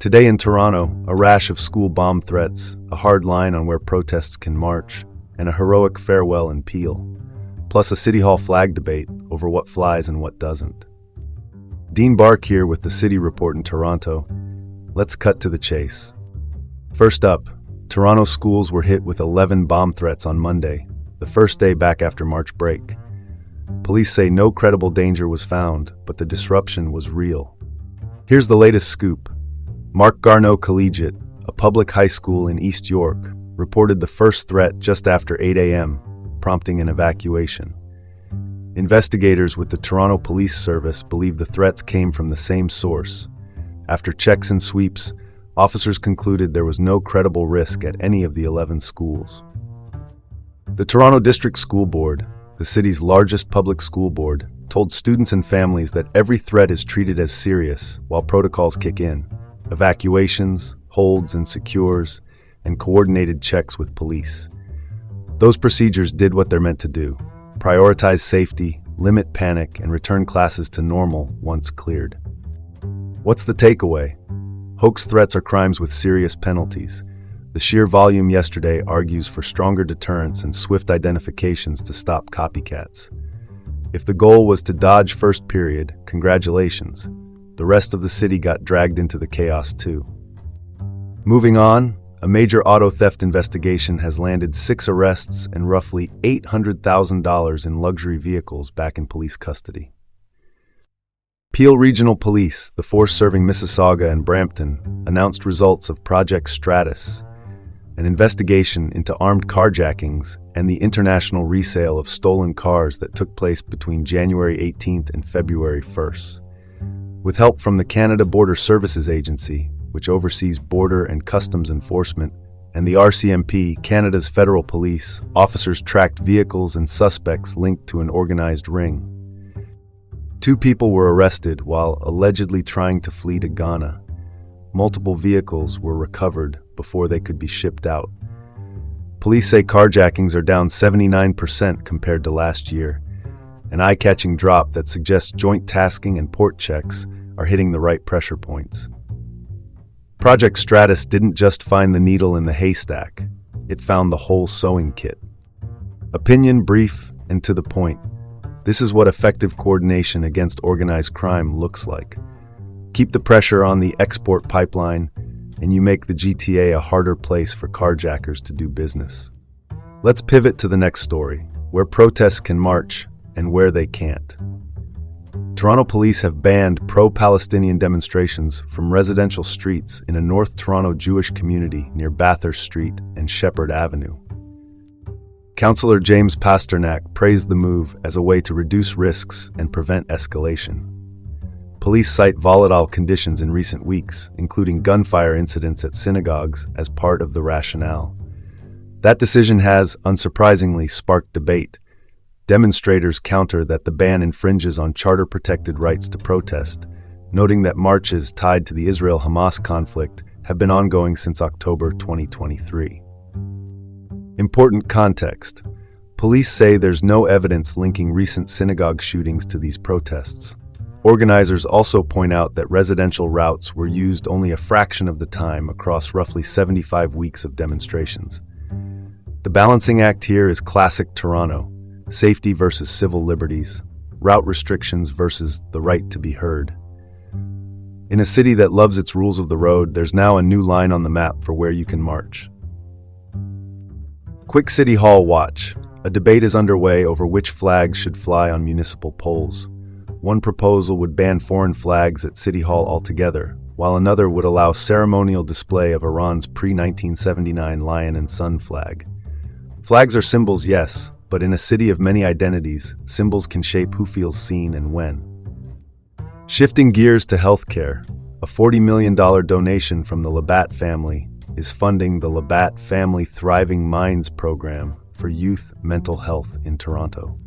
Today in Toronto, a rash of school bomb threats, a hard line on where protests can march, and a heroic farewell in Peel, plus a City Hall flag debate over what flies and what doesn't. Dean Bark here with the City Report in Toronto. Let's cut to the chase. First up, Toronto schools were hit with 11 bomb threats on Monday, the first day back after March break. Police say no credible danger was found, but the disruption was real. Here's the latest scoop. Mark Garneau Collegiate, a public high school in East York, reported the first threat just after 8 a.m., prompting an evacuation. Investigators with the Toronto Police Service believe the threats came from the same source. After checks and sweeps, officers concluded there was no credible risk at any of the 11 schools. The Toronto District School Board, the city's largest public school board, told students and families that every threat is treated as serious while protocols kick in. Evacuations, holds and secures, and coordinated checks with police. Those procedures did what they're meant to do: prioritize safety, limit panic, and return classes to normal once cleared. What's the takeaway? Hoax threats are crimes with serious penalties. The sheer volume yesterday argues for stronger deterrence and swift identifications to stop copycats. If the goal was to dodge first period, congratulations. The rest of the city got dragged into the chaos too. Moving on, a major auto theft investigation has landed 6 arrests and roughly $800,000 in luxury vehicles back in police custody. Peel Regional Police, the force serving Mississauga and Brampton, announced results of Project Stratus, an investigation into armed carjackings and the international resale of stolen cars that took place between January 18th and February 1st. With help from the Canada Border Services Agency, which oversees border and customs enforcement, and the RCMP, Canada's federal police, officers tracked vehicles and suspects linked to an organized ring. 2 people were arrested while allegedly trying to flee to Ghana. Multiple vehicles were recovered before they could be shipped out. Police say carjackings are down 79% compared to last year, an eye-catching drop that suggests joint tasking and port checks are hitting the right pressure points. Project Stratus didn't just find the needle in the haystack, it found the whole sewing kit. Opinion brief and to the point. This is what effective coordination against organized crime looks like. Keep the pressure on the export pipeline, and you make the GTA a harder place for carjackers to do business. Let's pivot to the next story, where protests can march and where they can't. Toronto police have banned pro-Palestinian demonstrations from residential streets in a North Toronto Jewish community near Bathurst Street and Shepherd Avenue. Councillor James Pasternak praised the move as a way to reduce risks and prevent escalation. Police cite volatile conditions in recent weeks, including gunfire incidents at synagogues, as part of the rationale. That decision has, unsurprisingly, sparked debate. Demonstrators counter that the ban infringes on charter-protected rights to protest, noting that marches tied to the Israel-Hamas conflict have been ongoing since October 2023. Important context. Police say there's no evidence linking recent synagogue shootings to these protests. Organizers also point out that residential routes were used only a fraction of the time across roughly 75 weeks of demonstrations. The balancing act here is classic Toronto: safety versus civil liberties, route restrictions versus the right to be heard. In a city that loves its rules of the road, there's now a new line on the map for where you can march. Quick City Hall watch. A debate is underway over which flags should fly on municipal poles. One proposal would ban foreign flags at City Hall altogether, while another would allow ceremonial display of Iran's pre-1979 lion and sun flag. Flags are symbols, yes, but in a city of many identities, symbols can shape who feels seen and when. Shifting gears to healthcare, a $40 million donation from the Labatt family is funding the Labatt Family Thriving Minds program for youth mental health in Toronto.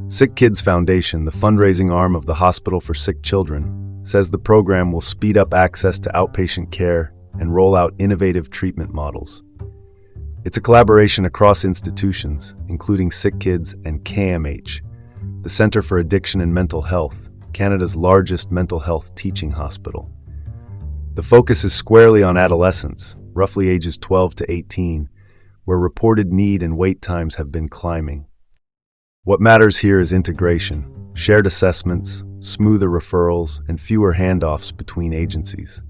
Sick Kids Foundation, the fundraising arm of the Hospital for Sick Children, says the program will speed up access to outpatient care and roll out innovative treatment models. It's a collaboration across institutions, including Sick Kids and KMH, the Centre for Addiction and Mental Health, Canada's largest mental health teaching hospital. The focus is squarely on adolescents, roughly ages 12 to 18, where reported need and wait times have been climbing. What matters here is integration, shared assessments, smoother referrals, and fewer handoffs between agencies.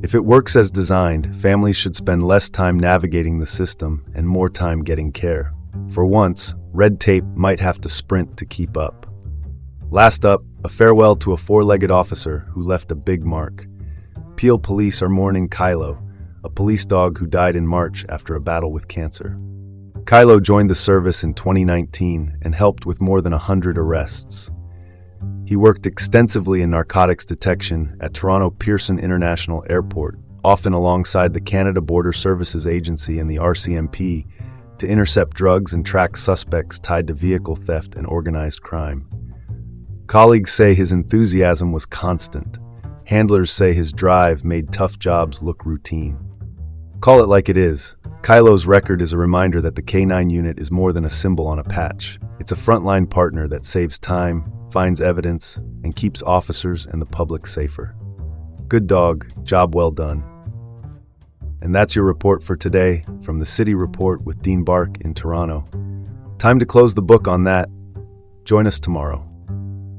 If it works as designed, families should spend less time navigating the system and more time getting care. For once, red tape might have to sprint to keep up. Last up, a farewell to a four-legged officer who left a big mark. Peel police are mourning Kylo, a police dog who died in March after a battle with cancer. Kylo joined the service in 2019 and helped with more than 100 arrests. He worked extensively in narcotics detection at Toronto Pearson International Airport, often alongside the Canada Border Services Agency and the RCMP, to intercept drugs and track suspects tied to vehicle theft and organized crime. Colleagues say his enthusiasm was constant. Handlers say his drive made tough jobs look routine. Call it like it is. Kylo's record is a reminder that the K9 unit is more than a symbol on a patch. It's a frontline partner that saves time, finds evidence, and keeps officers and the public safer. Good dog, job well done. And that's your report for today from the City Report with Dean Bark in Toronto. Time to close the book on that. Join us tomorrow.